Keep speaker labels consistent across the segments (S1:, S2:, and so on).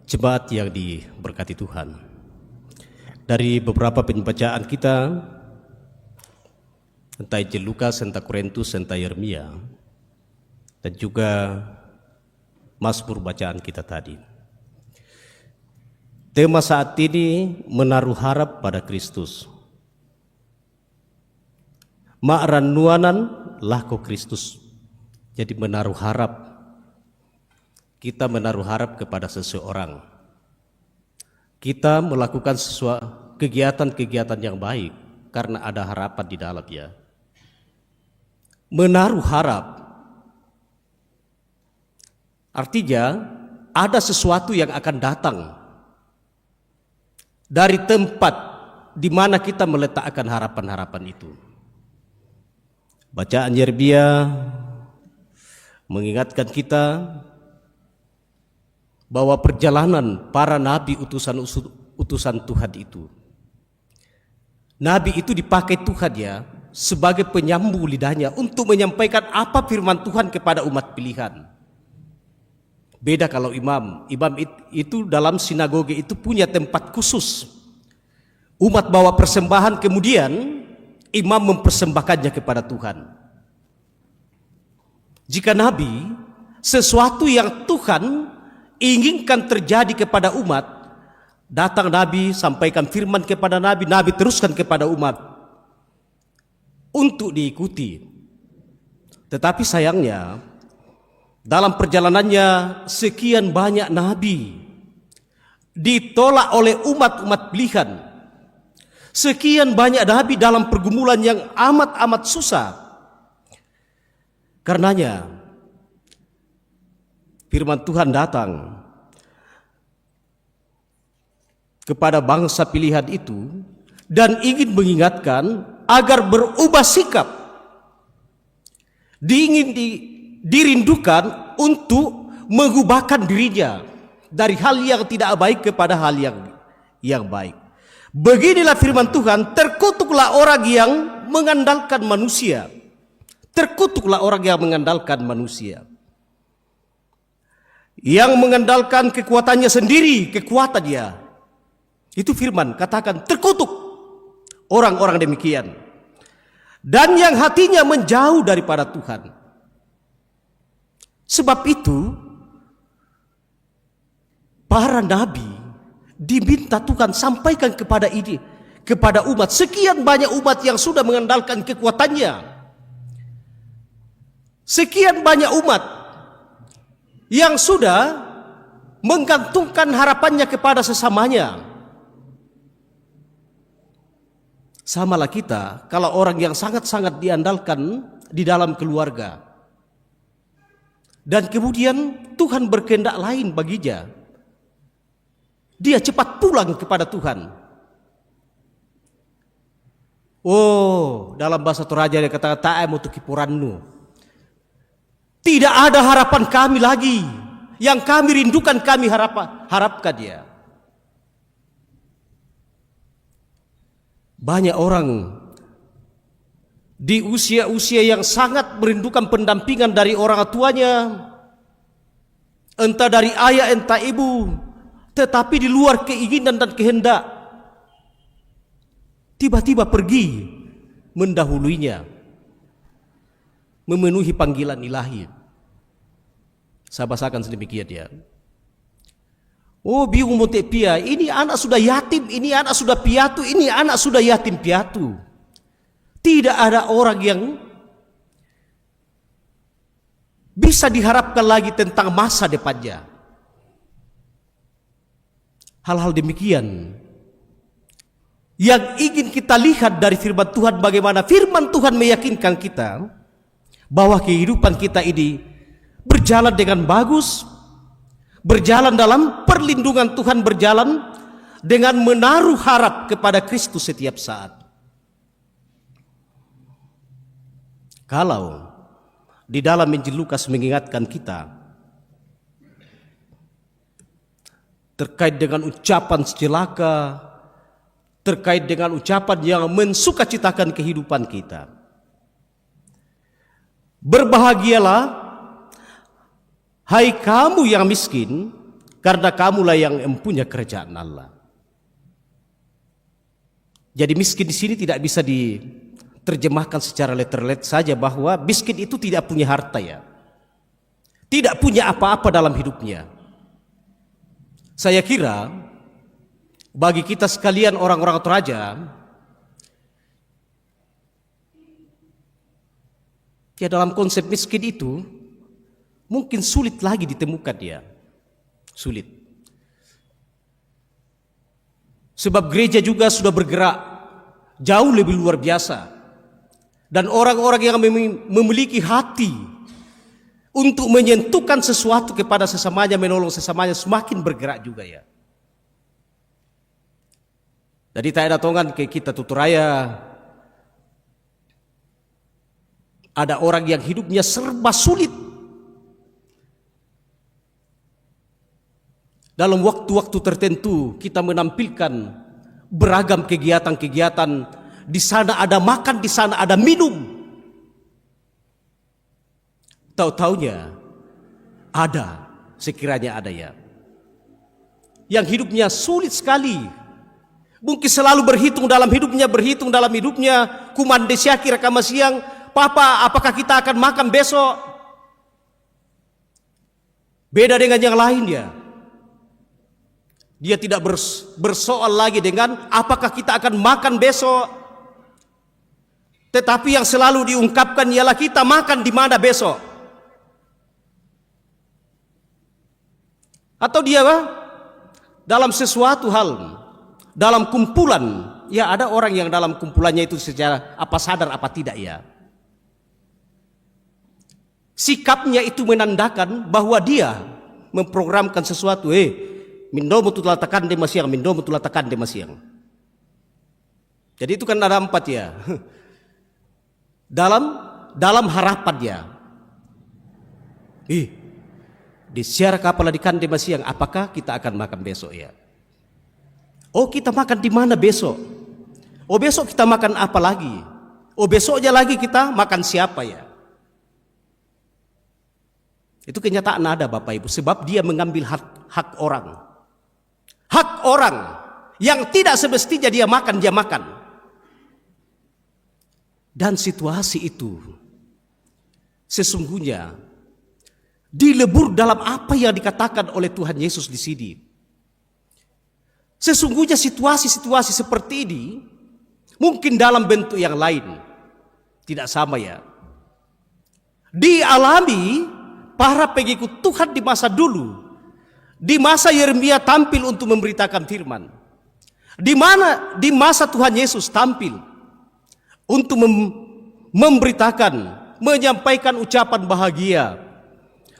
S1: Jemaat yang diberkati Tuhan, dari beberapa pembacaan kita tentang Injil Lukas, tentang Korintus, tentang Yeremia, dan juga Mazmur bacaan kita tadi, tema saat ini menaruh harap pada Kristus. Ma'ran nuanan lahko Kristus. Jadi menaruh harap. Kita menaruh harap kepada seseorang. Kita melakukan sesuatu kegiatan-kegiatan yang baik karena ada harapan di dalamnya. Menaruh harap artinya ada sesuatu yang akan datang dari tempat di mana kita meletakkan harapan-harapan itu. Bacaan Yeremia mengingatkan kita bahwa perjalanan para nabi utusan Tuhan itu, nabi itu dipakai Tuhan ya sebagai penyambung lidahnya untuk menyampaikan apa firman Tuhan kepada umat pilihan. Beda kalau imam itu dalam sinagoge itu punya tempat khusus. Umat bawa persembahan, kemudian imam mempersembahkannya kepada Tuhan. Jika nabi, sesuatu yang Tuhan inginkan terjadi kepada umat, datang nabi, sampaikan firman kepada nabi, nabi teruskan kepada umat untuk diikuti. Tetapi sayangnya dalam perjalanannya sekian banyak nabi ditolak oleh umat-umat pilihan. Sekian banyak nabi dalam pergumulan yang amat-amat susah. Karenanya firman Tuhan datang kepada bangsa pilihan itu dan ingin mengingatkan agar berubah sikap. Dirindukan untuk mengubahkan dirinya dari hal yang tidak baik kepada hal yang baik. Beginilah firman Tuhan, terkutuklah orang yang mengandalkan manusia. Terkutuklah orang yang mengandalkan manusia. Yang mengandalkan kekuatannya sendiri, kekuatan dia. Itu firman, katakan terkutuk orang-orang demikian. Dan yang hatinya menjauh daripada Tuhan. Sebab itu para nabi diminta Tuhan sampaikan kepada umat. Sekian banyak umat yang sudah mengandalkan kekuatannya. Sekian banyak umat yang sudah menggantungkan harapannya kepada sesamanya. Samalah kita kalau orang yang sangat-sangat diandalkan di dalam keluarga. Dan kemudian Tuhan berkehendak lain baginya. Dia cepat pulang kepada Tuhan. Oh, dalam bahasa Toraja dia kata ta'am untuk kipurannu. Tidak ada harapan kami lagi. Yang kami rindukan, kami harapkan dia. Banyak orang di usia-usia yang sangat merindukan pendampingan dari orang tuanya, entah dari ayah, entah ibu, tetapi di luar keinginan dan kehendak, tiba-tiba pergi mendahuluinya, memenuhi panggilan ilahi. Saya bahasakan sedemikian ya. Oh, bingung mote pia, ini anak sudah yatim, ini anak sudah piatu, ini anak sudah yatim piatu. Tidak ada orang yang bisa diharapkan lagi tentang masa depannya. Hal-hal demikian yang ingin kita lihat dari firman Tuhan, bagaimana firman Tuhan meyakinkan kita bahwa kehidupan kita ini berjalan dengan bagus, berjalan dalam perlindungan Tuhan, berjalan dengan menaruh harap kepada Kristus setiap saat. Kalau di dalam Injil Lukas mengingatkan kita terkait dengan ucapan celaka, terkait dengan ucapan yang mensukacitakan kehidupan kita. Berbahagialah hai kamu yang miskin, karena kamulah yang mempunyai kerajaan Allah. Jadi miskin di sini tidak bisa diterjemahkan secara letterlet saja bahwa miskin itu tidak punya harta ya. Tidak punya apa-apa dalam hidupnya. Saya kira bagi kita sekalian orang-orang Toraja, ya dalam konsep miskin itu mungkin sulit lagi ditemukan ya. Sulit. Sebab gereja juga sudah bergerak jauh lebih luar biasa. Dan orang-orang yang memiliki hati untuk menyentuhkan sesuatu kepada sesamanya, menolong sesamanya, semakin bergerak juga ya. Jadi tak ada tongan ke kita tuturaya. Ada orang yang hidupnya serba sulit. Dalam waktu-waktu tertentu kita menampilkan beragam kegiatan-kegiatan. Di sana ada makan, di sana ada minum. Tahu-taunya ada, sekiranya ada ya. Yang hidupnya sulit sekali. Mungkin selalu berhitung dalam hidupnya, kumande syakir kama siang, papa apakah kita akan makan besok? Beda dengan yang lain ya. Dia tidak bersoal lagi dengan apakah kita akan makan besok. Tetapi yang selalu diungkapkan ialah kita makan di mana besok. Atau dia dalam sesuatu hal, dalam kumpulan, ya ada orang yang dalam kumpulannya itu secara apa sadar apa tidak ya. Sikapnya itu menandakan bahwa dia memprogramkan sesuatu, mindomo tulatakan de masiang, mindomo tulatakan de masiang. Jadi itu kan ada 4 ya. Dalam harapan ya. Di siara kapal di kande masiang, apakah kita akan makan besok ya? Oh kita makan di mana besok? Oh besok kita makan apa lagi? Oh besoknya lagi kita makan siapa ya? Itu kenyataan ada Bapak Ibu, sebab dia mengambil hak orang. Hak orang yang tidak semestinya dia makan. Dan situasi itu sesungguhnya dilebur dalam apa yang dikatakan oleh Tuhan Yesus di sini. Sesungguhnya situasi-situasi seperti ini mungkin dalam bentuk yang lain tidak sama ya. Dialami para pengikut Tuhan di masa dulu, di masa Yeremia tampil untuk memberitakan firman, di masa Tuhan Yesus tampil untuk memberitakan, menyampaikan ucapan bahagia,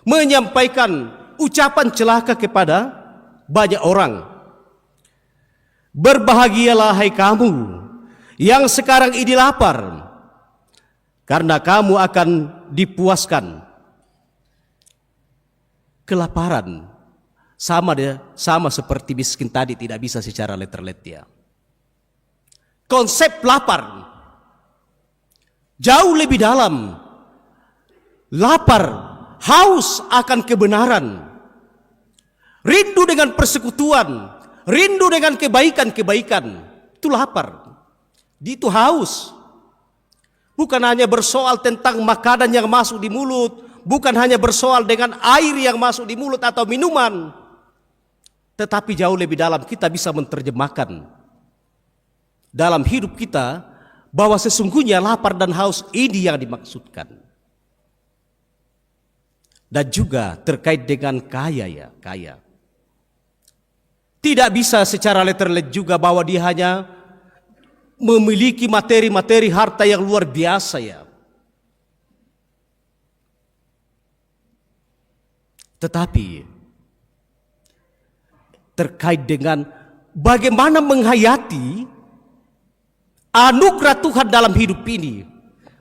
S1: menyampaikan ucapan celaka kepada banyak orang. Berbahagialah hai kamu yang sekarang ini lapar, karena kamu akan dipuaskan. Kelaparan sama seperti miskin tadi tidak bisa secara letterlet ya. Konsep lapar jauh lebih dalam. Lapar, haus akan kebenaran, rindu dengan persekutuan, rindu dengan kebaikan-kebaikan. Itu lapar, itu haus. Bukan hanya bersoal tentang makanan yang masuk di mulut, bukan hanya bersoal dengan air yang masuk di mulut atau minuman, tetapi jauh lebih dalam kita bisa menerjemahkan dalam hidup kita bahwa sesungguhnya lapar dan haus ini yang dimaksudkan. Dan juga terkait dengan kaya ya, kaya. Tidak bisa secara letterlet juga bahwa dia hanya memiliki materi-materi harta yang luar biasa ya. Tetapi terkait dengan bagaimana menghayati anugerah Tuhan dalam hidup ini,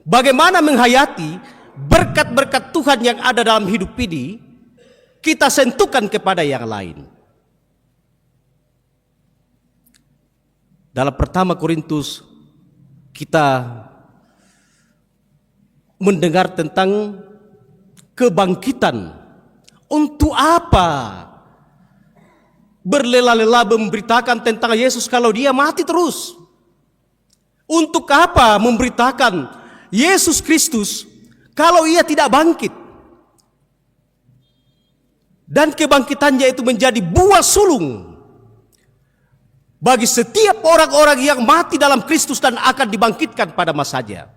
S1: bagaimana menghayati berkat-berkat Tuhan yang ada dalam hidup ini, kita sentuhkan kepada yang lain. Dalam pertama Korintus kita mendengar tentang kebangkitan. Untuk apa berlela-lela memberitakan tentang Yesus kalau dia mati terus? Untuk apa memberitakan Yesus Kristus kalau ia tidak bangkit? Dan kebangkitannya itu menjadi buah sulung bagi setiap orang-orang yang mati dalam Kristus dan akan dibangkitkan pada masanya.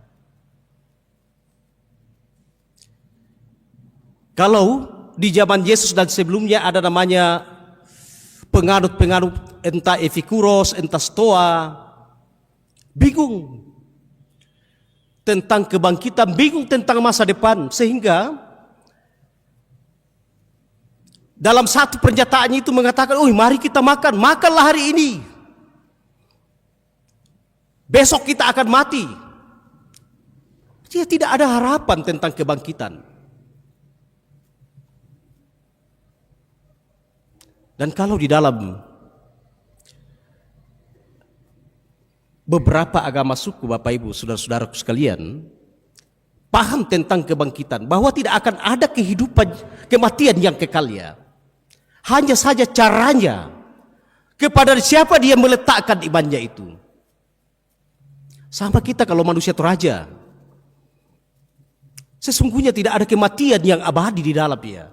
S1: Kalau di zaman Yesus dan sebelumnya ada namanya penganut-penganut entah Epikuros, entah Stoa, bingung tentang kebangkitan, bingung tentang masa depan, sehingga dalam satu pernyataannya itu mengatakan, "Oh, mari kita makan, makanlah hari ini. Besok kita akan mati." Dia tidak ada harapan tentang kebangkitan. Dan kalau di dalam beberapa agama suku, Bapak Ibu, saudara-saudaraku sekalian, paham tentang kebangkitan, bahwa tidak akan ada kehidupan, kematian yang kekal ya. Hanya saja caranya, kepada siapa dia meletakkan imannya itu. Sama kita kalau manusia Toraja, sesungguhnya tidak ada kematian yang abadi di dalamnya.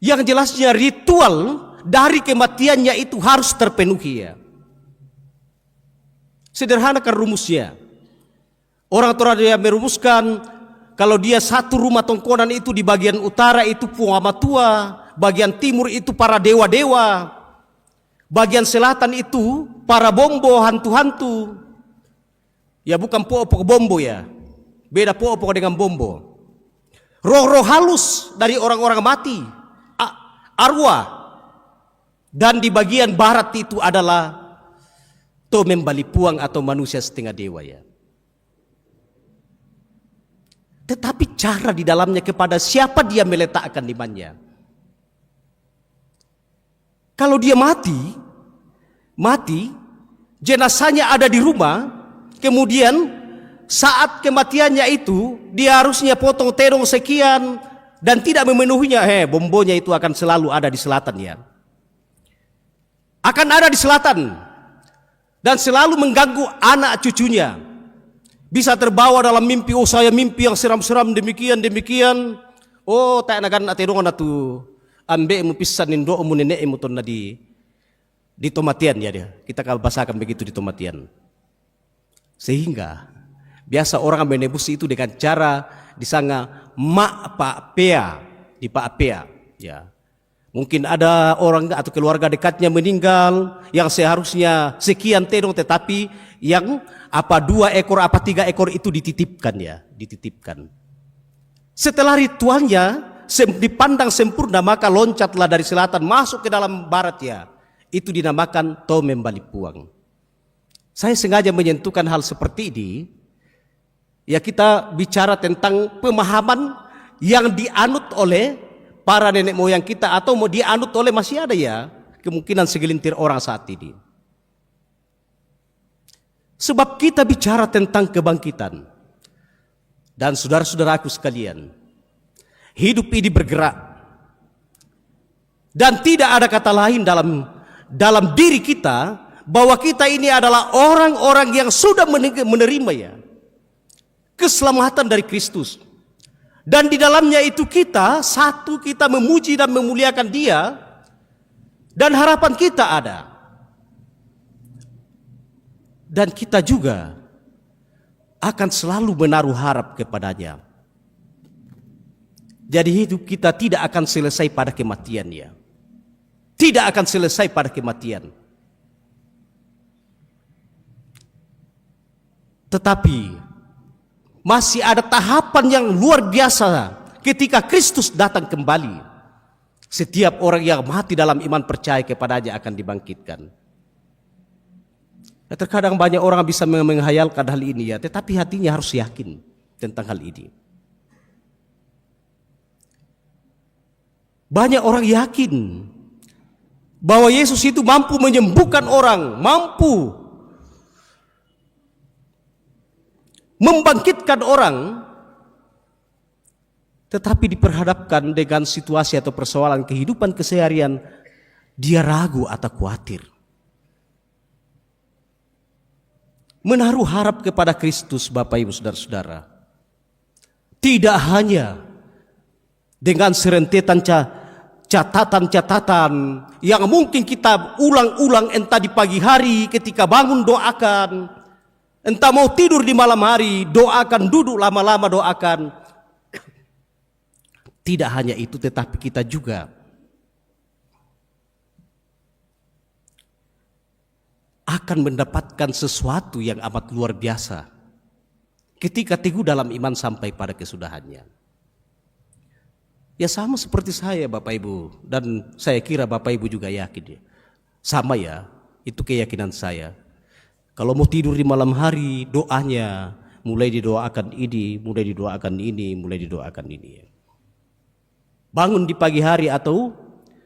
S1: Yang jelasnya ritual dari kematiannya itu harus terpenuhi ya. Sederhanakan rumusnya. Orang Toraja merumuskan, kalau dia satu rumah tongkonan itu di bagian utara itu Puamatua, bagian timur itu para dewa-dewa, bagian selatan itu para bombo, hantu-hantu. Ya bukan popo bombo ya, beda popo dengan bombo. Roh-roh halus dari orang-orang mati, arwah. Dan di bagian barat itu adalah Tomem Balipuang atau manusia setengah dewa ya. Tetapi cara di dalamnya kepada siapa dia meletakkan imannya. Kalau dia mati, jenazahnya ada di rumah, kemudian saat kematiannya itu dia harusnya potong terong sekian dan tidak memenuhinya, bombonya itu akan selalu ada di selatan ya. Akan ada di selatan dan selalu mengganggu anak cucunya. Bisa terbawa dalam mimpi, oh saya mimpi yang seram-seram demikian. Oh tak nagan aterong na tu ambe mu pisan indo mu nenek mu ton di tomatian ya dia. Kita kalau bahasakan begitu di tomatian. Sehingga biasa orang menebus itu dengan cara disanga mak pak pea, di pak pea ya. Mungkin ada orang atau keluarga dekatnya meninggal yang seharusnya sekian terong, tetapi yang 2 ekor 3 ekor itu dititipkan ya, dititipkan. Setelah ritualnya dipandang sempurna, maka loncatlah dari selatan masuk ke dalam barat ya. Itu dinamakan Tomem Balipuang. Saya sengaja menyentuhkan hal seperti ini. Ya kita bicara tentang pemahaman yang dianut oleh para nenek moyang kita atau mau dianut oleh masih ada ya kemungkinan segelintir orang saat ini. Sebab kita bicara tentang kebangkitan. Dan saudara-saudaraku sekalian, hidup ini bergerak. Dan tidak ada kata lain dalam diri kita bahwa kita ini adalah orang-orang yang sudah menerima ya keselamatan dari Kristus. Dan di dalamnya itu kita memuji dan memuliakan Dia, dan harapan kita ada. Dan kita juga akan selalu menaruh harap kepadanya. Jadi hidup kita tidak akan selesai pada kematian ya. Tidak akan selesai pada kematian. Tetapi masih ada tahapan yang luar biasa ketika Kristus datang kembali. Setiap orang yang mati dalam iman percaya kepadanya akan dibangkitkan. Ya, terkadang banyak orang bisa menghayalkan hal ini ya, tetapi hatinya harus yakin tentang hal ini. Banyak orang yakin bahwa Yesus itu mampu menyembuhkan orang, mampu membangkitkan orang, tetapi diperhadapkan dengan situasi atau persoalan kehidupan keseharian dia ragu atau khawatir. Menaruh harap kepada Kristus, Bapak Ibu Saudara-saudara, tidak hanya dengan serentetan catatan-catatan yang mungkin kita ulang-ulang, entah di pagi hari ketika bangun doakan, entah mau tidur di malam hari doakan, duduk lama-lama doakan. Tidak hanya itu, tetapi kita juga akan mendapatkan sesuatu yang amat luar biasa ketika teguh dalam iman sampai pada kesudahannya. Ya sama seperti saya, Bapak Ibu, dan saya kira Bapak Ibu juga yakin ya. Sama ya, itu keyakinan saya. Kalau mau tidur di malam hari, doanya mulai didoakan ini, mulai didoakan ini, mulai didoakan ini. Bangun di pagi hari atau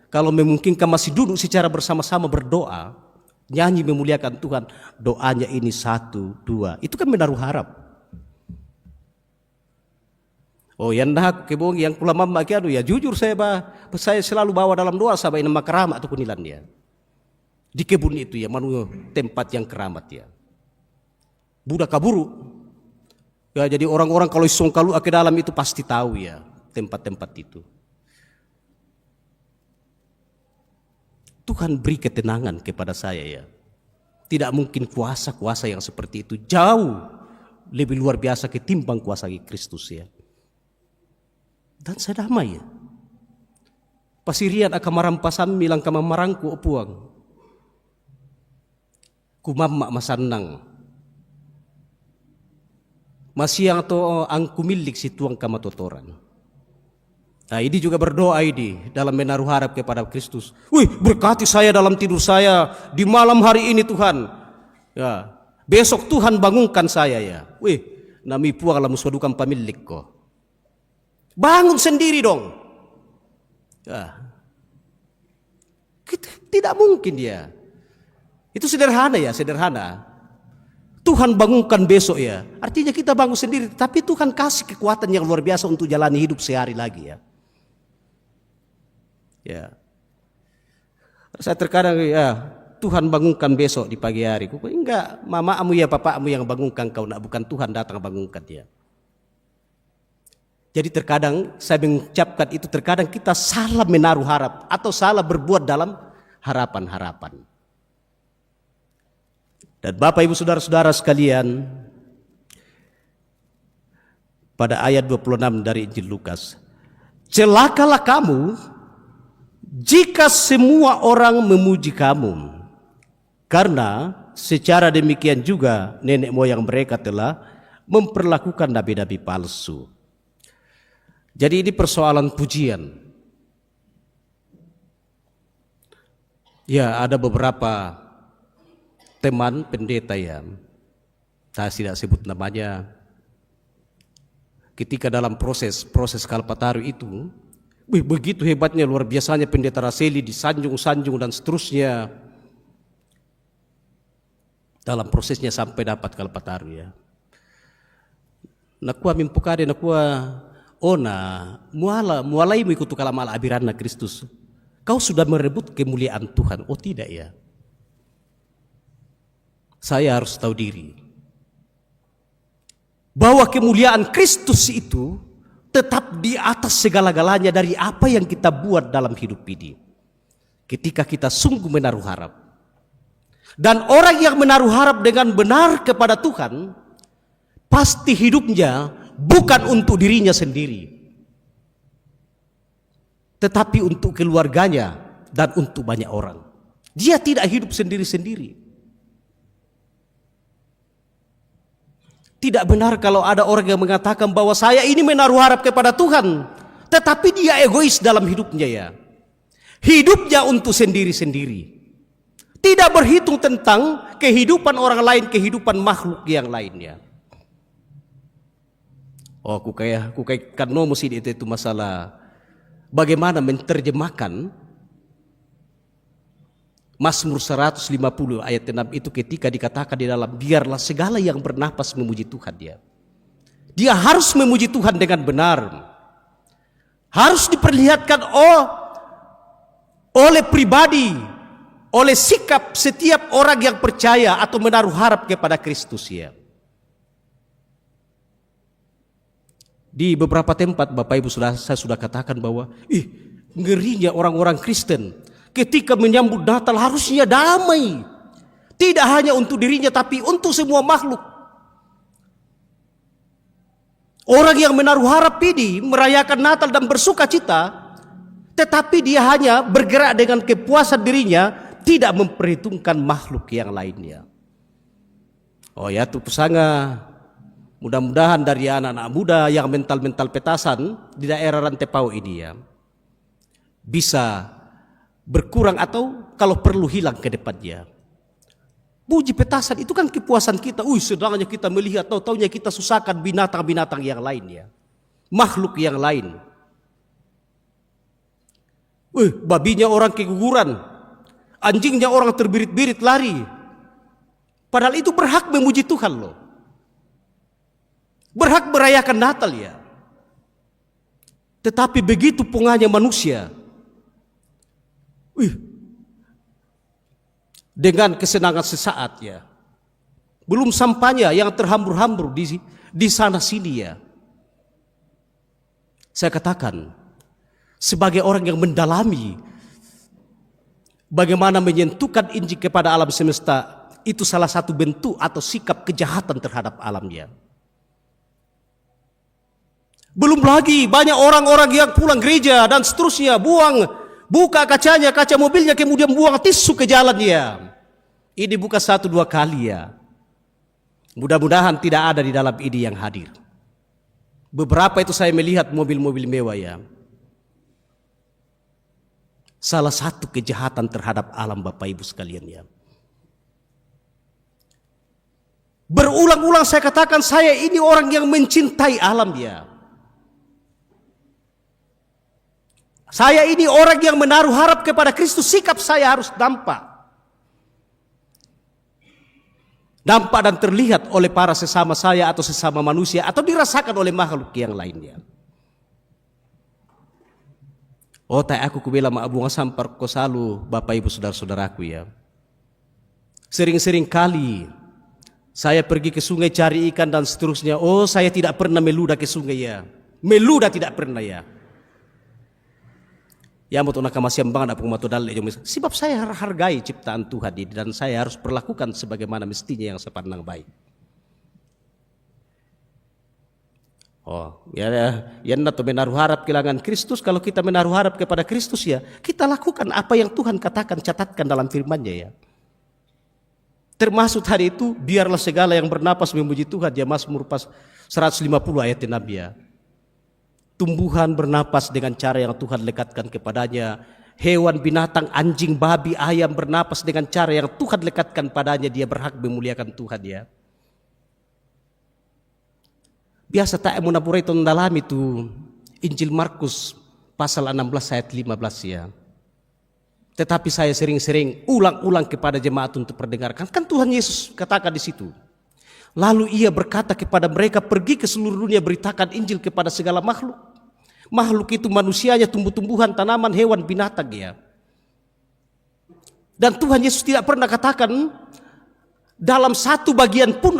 S1: kalau memungkinkan masih duduk secara bersama-sama berdoa, nyanyi memuliakan Tuhan, doanya ini 1, 2, itu kan menaruh harap. Oh yang dah kebong yang pula mama kianu ya jujur saya selalu bawa dalam doa sampai nama keramat atau kunilan ya. Di kebun itu ya manu tempat yang keramat ya. Budak kaburu. Ya jadi orang-orang kalau isong kalu ke dalam itu pasti tahu ya tempat-tempat itu. Tuhan beri ketenangan kepada saya ya. Tidak mungkin kuasa-kuasa yang seperti itu, jauh lebih luar biasa ketimbang kuasa Kristus ya. Dan saya damai ya. Pasirian akan marampasan milang kamamarangku opuang. Kumamma masanang. Masiang atau angku milik si tuang kamatotoran. Nah ini juga berdoa ini dalam menaruh harap kepada Kristus. Wih berkati saya dalam tidur saya di malam hari ini Tuhan. Ya, besok Tuhan bangunkan saya ya. Wih nami puang lamu suadukan pamilik ko. Bangun sendiri dong. Ya. Tidak mungkin dia. Itu sederhana ya, sederhana. Tuhan bangunkan besok ya. Artinya kita bangun sendiri, tapi Tuhan kasih kekuatan yang luar biasa untuk jalani hidup sehari lagi ya. Ya. Saya terkadang ya Tuhan bangunkan besok di pagi hari. Kok enggak, mamamu ya papamu yang bangunkan kau, nak bukan Tuhan datang bangunkan dia. Jadi terkadang saya mengucapkan itu, terkadang kita salah menaruh harap atau salah berbuat dalam harapan-harapan. Dan Bapak Ibu Saudara-saudara sekalian, pada ayat 26 dari Injil Lukas, celakalah kamu jika semua orang memuji kamu, karena secara demikian juga nenek moyang mereka telah memperlakukan nabi-nabi palsu. Jadi ini persoalan pujian. Ya ada beberapa teman pendeta ya, saya tidak sebut namanya, ketika dalam proses Kalpataru itu, begitu hebatnya luar biasanya pendeta Raseli disanjung-sanjung dan seterusnya dalam prosesnya sampai dapat Kalpataru ya. Nakua mimpukade nakua ona mualai mengikuti kalamala abirana Kristus. Kau sudah merebut kemuliaan Tuhan. Oh tidak ya. Saya harus tahu diri bahwa kemuliaan Kristus itu tetap di atas segala-galanya dari apa yang kita buat dalam hidup ini. Ketika kita sungguh menaruh harap. Dan orang yang menaruh harap dengan benar kepada Tuhan, pasti hidupnya bukan untuk dirinya sendiri, tetapi untuk keluarganya dan untuk banyak orang. Dia tidak hidup sendiri-sendiri. Tidak benar kalau ada orang yang mengatakan bahwa saya ini menaruh harap kepada Tuhan, tetapi dia egois dalam hidupnya ya. Hidupnya untuk sendiri-sendiri. Tidak berhitung tentang kehidupan orang lain, kehidupan makhluk yang lainnya. Oh, aku kayak nomus itu masalah bagaimana menerjemahkan Mazmur 150 ayat 6 itu ketika dikatakan di dalam biarlah segala yang bernafas memuji Tuhan dia. Dia harus memuji Tuhan dengan benar. Harus diperlihatkan oleh pribadi oleh sikap setiap orang yang percaya atau menaruh harap kepada Kristus ya. Di beberapa tempat Bapak Ibu saya sudah katakan bahwa ngerinya orang-orang Kristen ketika menyambut Natal harusnya damai. Tidak hanya untuk dirinya tapi untuk semua makhluk. Orang yang menaruh harap ini merayakan Natal dan bersuka cita, tetapi dia hanya bergerak dengan kepuasan dirinya, tidak memperhitungkan makhluk yang lainnya. Oh ya, tuh pesanga. Mudah-mudahan dari anak-anak muda yang mental-mental petasan di daerah Rantepau ini ya, bisa berkurang atau kalau perlu hilang ke depannya. Puji petasan itu kan kepuasan kita. Sedangnya kita melihat, tahu-taunya kita susahkan binatang-binatang yang lainnya, makhluk yang lain. Babinya orang keguguran, anjingnya orang terbirit-birit lari. Padahal itu berhak memuji Tuhan loh. Berhak merayakan Natal ya. Tetapi begitu pungahnya manusia, dengan kesenangan sesaat ya, belum sampainya yang terhambur-hambur di sana sini ya. Saya katakan sebagai orang yang mendalami bagaimana menyentuhkan Injil kepada alam semesta, itu salah satu bentuk atau sikap kejahatan terhadap alamnya. Belum lagi banyak orang-orang yang pulang gereja dan seterusnya buka kacanya, kaca mobilnya, kemudian buang tisu ke jalan ya. Ini bukan 1-2 kali ya. Mudah-mudahan tidak ada di dalam ini yang hadir. Beberapa itu saya melihat mobil-mobil mewah ya. Salah satu kejahatan terhadap alam Bapak Ibu sekalian ya. Berulang-ulang saya katakan, saya ini orang yang mencintai alam ya. Saya ini orang yang menaruh harap kepada Kristus, sikap saya harus nampak dan terlihat oleh para sesama saya atau sesama manusia atau dirasakan oleh makhluk yang lainnya. Tak aku kubela maabunga sampar ko salu Bapak Ibu saudara-saudaraku ya. Sering-sering kali saya pergi ke sungai cari ikan dan seterusnya. Saya tidak pernah meludah ke sungai ya. Meludah tidak pernah ya. Ya mau nak masih banget apa matu dalil sebab saya hargai ciptaan Tuhan ini dan saya harus perlakukan sebagaimana mestinya yang sepandang baik. Ya nato menaruh harap kehilangan Kristus. Kalau kita menaruh harap kepada Kristus ya, kita lakukan apa yang Tuhan katakan, catatkan dalam firman-Nya ya. Termasuk hari itu, biarlah segala yang bernapas memuji Tuhan ya, Mazmur 150 ayat Nabi ya. Tumbuhan bernapas dengan cara yang Tuhan lekatkan kepadanya. Hewan, binatang, anjing, babi, ayam bernapas dengan cara yang Tuhan lekatkan padanya. Dia berhak memuliakan Tuhan ya. Biasa tak menapura itu dalam itu Injil Markus pasal 16 ayat 15 ya. Tetapi saya sering-sering ulang-ulang kepada jemaat untuk perdengarkan. Kan Tuhan Yesus katakan di situ. Lalu ia berkata kepada mereka, pergi ke seluruh dunia, beritakan Injil kepada segala makhluk. Makhluk itu manusianya, tumbuh-tumbuhan, tanaman, hewan, binatang ya. Dan Tuhan Yesus tidak pernah katakan dalam satu bagian pun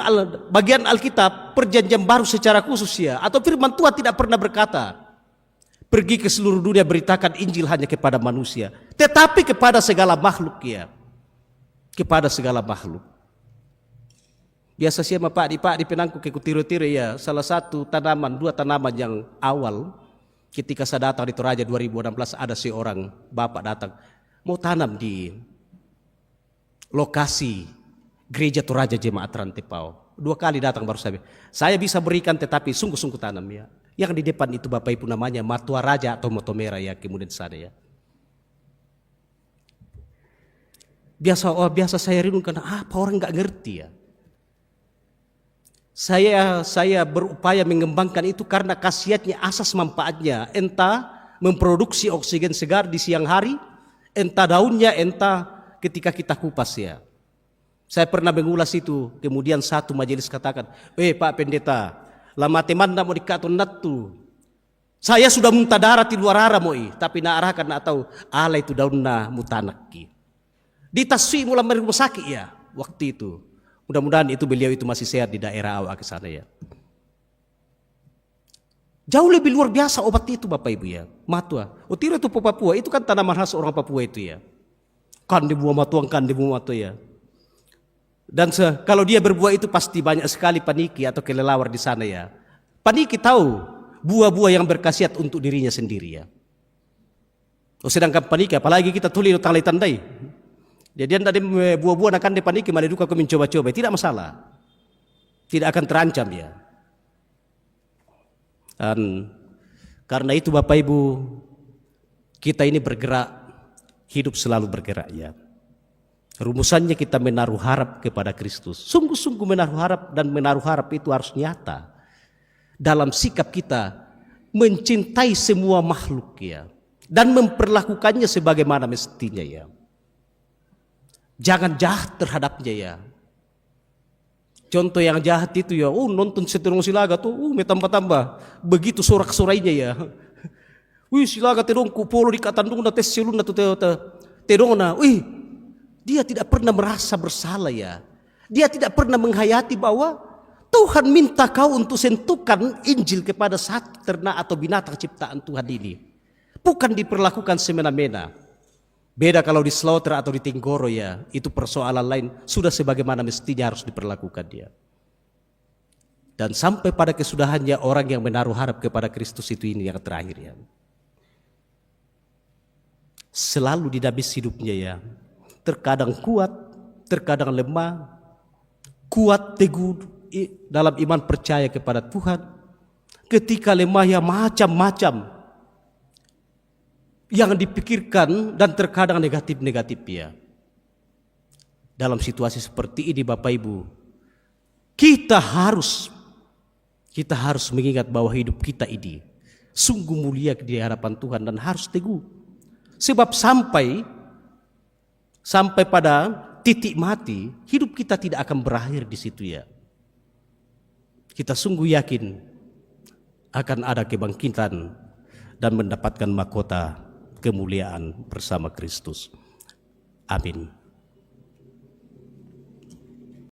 S1: bagian Alkitab perjanjian baru secara khusus ya. Atau firman Tuhan tidak pernah berkata, pergi ke seluruh dunia beritakan Injil hanya kepada manusia. Tetapi kepada segala makhluk ya. Kepada segala makhluk. Biasa siapa Pak di penangku ke kutiru-tiru ya. Salah satu tanaman, 2 tanaman yang awal ketika saya datang di Toraja 2016 ada seorang bapak datang mau tanam di lokasi gereja Toraja Jemaat Rantepau. 2 kali datang baru saya bisa berikan tetapi sungguh-sungguh tanam ya. Yang di depan itu Bapak Ibu namanya matua raja atau motomera ya, kemudian sana ya. Biasa saya renungkan apa orang nggak ngerti ya. Saya berupaya mengembangkan itu karena khasiatnya, asas manfaatnya. Entah memproduksi oksigen segar di siang hari, entah daunnya, entah ketika kita kupas ya. Saya pernah mengulas itu, kemudian satu majelis katakan, Pak Pendeta, lama teman mau dikatun natu. Saya sudah muntah darah di luar arah tapi na arahkan atau ala itu daunna mutanaki. Ditasui mulai dari rumah sakit ya waktu itu. Mudah-mudahan itu beliau itu masih sehat di daerah awak ke sana ya. Jauh lebih luar biasa obat itu Bapak Ibu ya. Matua. Tira itu Papua, itu kan tanaman khas orang Papua itu ya. Kan di buah matuang, kan di buah matua ya. Dan kalau dia berbuah itu pasti banyak sekali paniki atau kelelawar di sana ya. Paniki tahu buah-buah yang berkhasiat untuk dirinya sendiri ya. Sedangkan paniki, apalagi kita tulis tali tandai. Jadi ada buah-buah akan dipaniki, malah duka kau mencoba-coba, tidak masalah. Tidak akan terancam ya. Dan karena itu Bapak Ibu, kita ini bergerak, hidup selalu bergerak ya. Rumusannya kita menaruh harap kepada Kristus. Sungguh-sungguh menaruh harap, dan menaruh harap itu harus nyata dalam sikap kita mencintai semua makhluk ya, dan memperlakukannya sebagaimana mestinya ya. Jangan jahat terhadapnya ya. Contoh yang jahat itu ya, nonton Seterong Silaga tuh, tambah-tambah begitu sorak-sorainya ya. Silaga terong kupolo di katandung na tes silun na terong na, dia tidak pernah merasa bersalah ya. Dia tidak pernah menghayati bahwa Tuhan minta kau untuk sentuhkan Injil kepada satu ternak atau binatang ciptaan Tuhan ini. Bukan diperlakukan semena-mena. Beda kalau di slaughter atau di tinggoro ya, itu persoalan lain, sudah sebagaimana mestinya harus diperlakukan dia. Dan sampai pada kesudahannya orang yang menaruh harap kepada Kristus itu ini yang terakhir ya. Selalu dinamis hidupnya ya. Terkadang kuat, terkadang lemah, kuat teguh dalam iman percaya kepada Tuhan. Ketika lemah ya macam-macam yang dipikirkan dan terkadang negatif-negatif ya. Dalam situasi seperti ini Bapak Ibu, kita harus mengingat bahwa hidup kita ini sungguh mulia di hadapan Tuhan dan harus teguh. Sebab sampai pada titik mati, hidup kita tidak akan berakhir di situ ya. Kita sungguh yakin akan ada kebangkitan dan mendapatkan mahkota kemuliaan bersama Kristus. Amin.